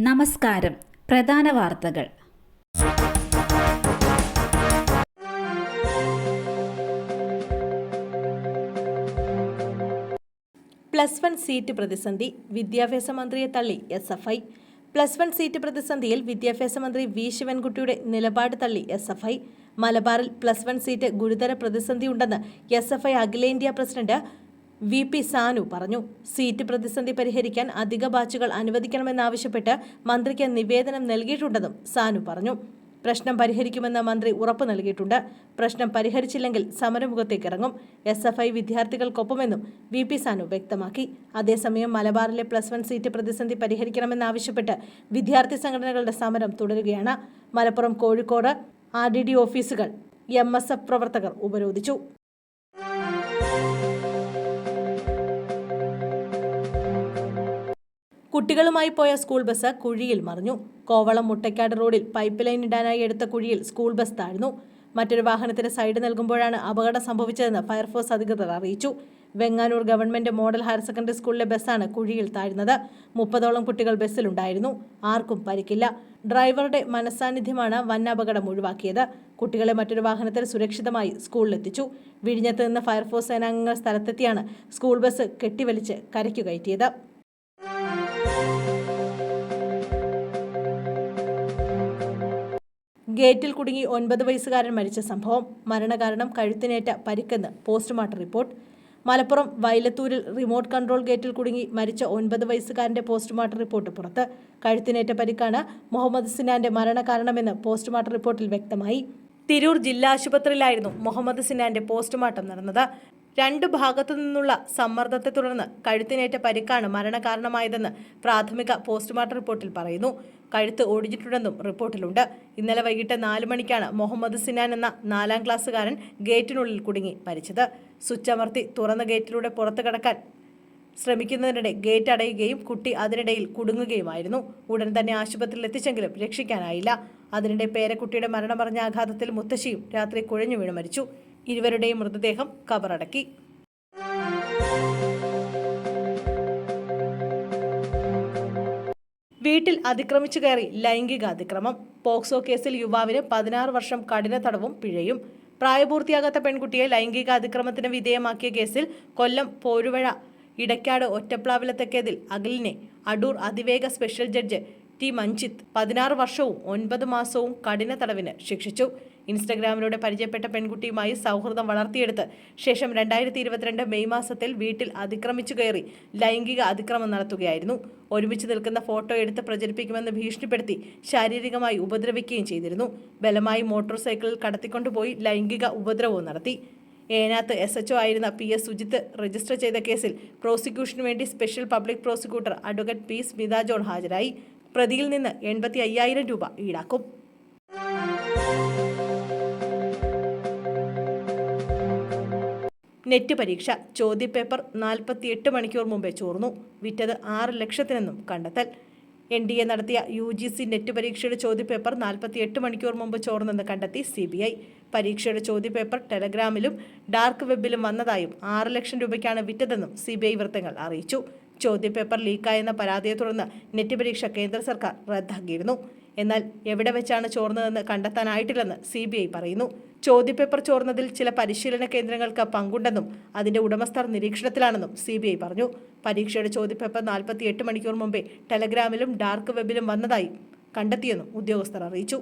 നമസ്കാരം. പ്രധാന വാർത്തകൾ. +1 സീറ്റ് പ്രതിസന്ധി. വിദ്യാഭ്യാസ മന്ത്രിയെ തള്ളി SFI. +1 സീറ്റ് പ്രതിസന്ധിയിൽ വിദ്യാഭ്യാസ മന്ത്രി വി ശിവൻകുട്ടിയുടെ നിലപാട് തള്ളി SFI. മലബാറിൽ +1 സീറ്റ് ഗുരുതര പ്രതിസന്ധിയുണ്ടെന്ന് SFI അഖിലേന്ത്യാ പ്രസിഡന്റ് VP സാനു പറഞ്ഞു. സീറ്റ് പ്രതിസന്ധി പരിഹരിക്കാൻ അധിക ബാച്ചുകൾ അനുവദിക്കണമെന്നാവശ്യപ്പെട്ട് മന്ത്രിക്ക് നിവേദനം നൽകിയിട്ടുണ്ടെന്നും സാനു പറഞ്ഞു. പ്രശ്നം പരിഹരിക്കുമെന്ന് മന്ത്രി ഉറപ്പു നൽകിയിട്ടുണ്ട്. പ്രശ്നം പരിഹരിച്ചില്ലെങ്കിൽ സമരമുഖത്തേക്കിറങ്ങും. SFI വിദ്യാർത്ഥികൾക്കൊപ്പമെന്നും VP സാനു വ്യക്തമാക്കി. അതേസമയം മലബാറിലെ +1 സീറ്റ് പ്രതിസന്ധി പരിഹരിക്കണമെന്നാവശ്യപ്പെട്ട് വിദ്യാർത്ഥി സംഘടനകളുടെ സമരം തുടരുകയാണ്. മലപ്പുറം, കോഴിക്കോട് RDD ഓഫീസുകൾ MSF പ്രവർത്തകർ ഉപരോധിച്ചു. കുട്ടികളുമായി പോയ സ്കൂൾ ബസ് കുഴിയിൽ മറിഞ്ഞു. കോവളം മുട്ടയ്ക്കാട് റോഡിൽ പൈപ്പ് ലൈൻ ഇടാനായി എടുത്ത കുഴിയിൽ സ്കൂൾ ബസ് താഴ്ന്നു. മറ്റൊരു വാഹനത്തിന് സൈഡ് നൽകുമ്പോഴാണ് അപകടം സംഭവിച്ചതെന്ന് ഫയർഫോഴ്സ് അധികൃതർ അറിയിച്ചു. Venganoor government model higher secondary സ്കൂളിലെ ബസ്സാണ് കുഴിയിൽ താഴ്ന്നത്. 30ഓളം കുട്ടികൾ ബസ്സിലുണ്ടായിരുന്നു. ആർക്കും പരിക്കില്ല. ഡ്രൈവറുടെ മനസാന്നിധ്യമാണ് വൻ അപകടം ഒഴിവാക്കിയത്. കുട്ടികളെ മറ്റൊരു വാഹനത്തിൽ സുരക്ഷിതമായി സ്കൂളിലെത്തിച്ചു. വിഴിഞ്ഞത്ത് നിന്ന് ഫയർഫോഴ്സ് സേനാംഗങ്ങൾ സ്ഥലത്തെത്തിയാണ് സ്കൂൾ ബസ് കെട്ടിവലിച്ച് കരയ്ക്കു കയറ്റിയത്. ഗേറ്റിൽ കുടുങ്ങി 9 വയസ്സുകാരൻ മരിച്ച സംഭവം. മരണകാരണം കഴുത്തിനേറ്റ പരിക്കെന്ന് പോസ്റ്റ്മോർട്ടം റിപ്പോർട്ട്. മലപ്പുറം വൈലത്തൂരിൽ റിമോട്ട് കൺട്രോൾ ഗേറ്റിൽ കുടുങ്ങി മരിച്ച 9 വയസ്സുകാരന്റെ പോസ്റ്റ്മോർട്ടം റിപ്പോർട്ട് പുറത്ത്. കഴുത്തിനേറ്റ പരിക്കാണ് മുഹമ്മദ് സിനാന്റെ മരണകാരണമെന്ന് പോസ്റ്റ്മോർട്ടം റിപ്പോർട്ടിൽ വ്യക്തമായി. തിരൂർ ജില്ലാ ആശുപത്രിയിലായിരുന്നു മുഹമ്മദ് സിനാന്റെ പോസ്റ്റ്മോർട്ടം നടന്നത്. 2 ഭാഗത്തു നിന്നുള്ള സമ്മർദ്ദത്തെ തുടർന്ന് കഴുത്തിനേറ്റ പരിക്കാണ് മരണകാരണമായതെന്ന് പ്രാഥമിക പോസ്റ്റ്മോർട്ടം റിപ്പോർട്ടിൽ പറയുന്നു. കഴുത്ത് ഒടിഞ്ഞിട്ടുണ്ടെന്നും റിപ്പോർട്ടിലുണ്ട്. ഇന്നലെ വൈകിട്ട് 4 മണിക്കാണ് മുഹമ്മദ് സിനാൻ എന്ന 4ാം ക്ലാസ്സുകാരൻ ഗേറ്റിനുള്ളിൽ കുടുങ്ങി മരിച്ചത്. സ്വിച്ച് അമർത്തി തുറന്ന ഗേറ്റിലൂടെ പുറത്തു കടക്കാൻ ശ്രമിക്കുന്നതിനിടെ ഗേറ്റ് അടയുകയും കുട്ടി അതിനിടയിൽ കുടുങ്ങുകയുമായിരുന്നു. ഉടൻ തന്നെ ആശുപത്രിയിൽ എത്തിച്ചെങ്കിലും രക്ഷിക്കാനായില്ല. അതിനിടെ പേരക്കുട്ടിയുടെ മരണമറിഞ്ഞ ആഘാതത്തിൽ മുത്തശ്ശിയും രാത്രി കുഴഞ്ഞു വീണ് മരിച്ചു. ഇരുവരുടെയും മൃതദേഹം കബറടക്കി. വീട്ടിൽ അതിക്രമിച്ചു കയറി ലൈംഗിക അതിക്രമം. പോക്സോ കേസിൽ യുവാവിന് 16 വർഷം കഠിന തടവും പിഴയും. പ്രായപൂർത്തിയാകാത്ത പെൺകുട്ടിയെ ലൈംഗിക അതിക്രമത്തിന് വിധേയമാക്കിയ കേസിൽ കൊല്ലം പോരുവഴ ഇടയ്ക്കാട് ഒറ്റപ്ലാവില തെക്കേതിൽ അഖിലിനെ അടൂർ അതിവേഗ സ്പെഷ്യൽ ജഡ്ജ് T മഞ്ജിത്ത് 16 വർഷവും 9 മാസവും കഠിന തടവിന് ശിക്ഷിച്ചു. ഇൻസ്റ്റഗ്രാമിലൂടെ പരിചയപ്പെട്ട പെൺകുട്ടിയുമായി സൗഹൃദം വളർത്തിയെടുത്ത് ശേഷം 2022 മെയ് മാസത്തിൽ വീട്ടിൽ അതിക്രമിച്ചു കയറി ലൈംഗിക അതിക്രമം നടത്തുകയായിരുന്നു. ഒരുമിച്ച് നിൽക്കുന്ന ഫോട്ടോ എടുത്ത് പ്രചരിപ്പിക്കുമെന്ന് ഭീഷണിപ്പെടുത്തി ശാരീരികമായി ഉപദ്രവിക്കുകയും ചെയ്തിരുന്നു. ബലമായി മോട്ടോർ സൈക്കിളിൽ കടത്തിക്കൊണ്ടുപോയി ലൈംഗിക ഉപദ്രവവും നടത്തി. ഏനാത്ത് SHO ആയിരുന്ന PS സുജിത്ത് രജിസ്റ്റർ ചെയ്ത കേസിൽ പ്രോസിക്യൂഷനു വേണ്ടി special public prosecutor advocate P Smitha John ഹാജരായി. പ്രതിയിൽ നിന്ന് 85,000 രൂപ ഈടാക്കും. നെറ്റ് പരീക്ഷ ചോദ്യപേപ്പർ 48 മണിക്കൂർ മുമ്പേ ചോർന്നു. വിറ്റത് 6 ലക്ഷത്തിനെന്നും കണ്ടെത്തൽ. NDA നടത്തിയ UGC നെറ്റ് പരീക്ഷയുടെ ചോദ്യപേപ്പർ 48 മണിക്കൂർ മുമ്പ് ചോർന്നെന്ന് കണ്ടെത്തി CBI. പരീക്ഷയുടെ ചോദ്യപേപ്പർ ടെലഗ്രാമിലും ഡാർക്ക് വെബിലും വന്നതായും 6 ലക്ഷം രൂപയ്ക്കാണ് വിറ്റതെന്നും CBI വൃത്തങ്ങൾ അറിയിച്ചു. ചോദ്യപേപ്പർ ലീക്കായെന്ന പരാതിയെ തുടർന്ന് നെറ്റ് പരീക്ഷ കേന്ദ്ര സർക്കാർ റദ്ദാക്കിയിരുന്നു. എന്നാൽ എവിടെ വെച്ചാണ് ചോർന്നതെന്ന് കണ്ടെത്താനായിട്ടില്ലെന്ന് CBI പറയുന്നു. ചോദ്യപേപ്പർ ചോർന്നതിൽ ചില പരിശീലന കേന്ദ്രങ്ങൾക്ക് പങ്കുണ്ടെന്നും അതിന്റെ ഉടമസ്ഥർ നിരീക്ഷണത്തിലാണെന്നും CBI പറഞ്ഞു. പരീക്ഷയുടെ ചോദ്യപേപ്പർ 48 മണിക്കൂർ മുമ്പേ ടെലഗ്രാമിലും ഡാർക്ക് വെബിലും വന്നതായി കണ്ടെത്തിയെന്നും ഉദ്യോഗസ്ഥർ അറിയിച്ചു.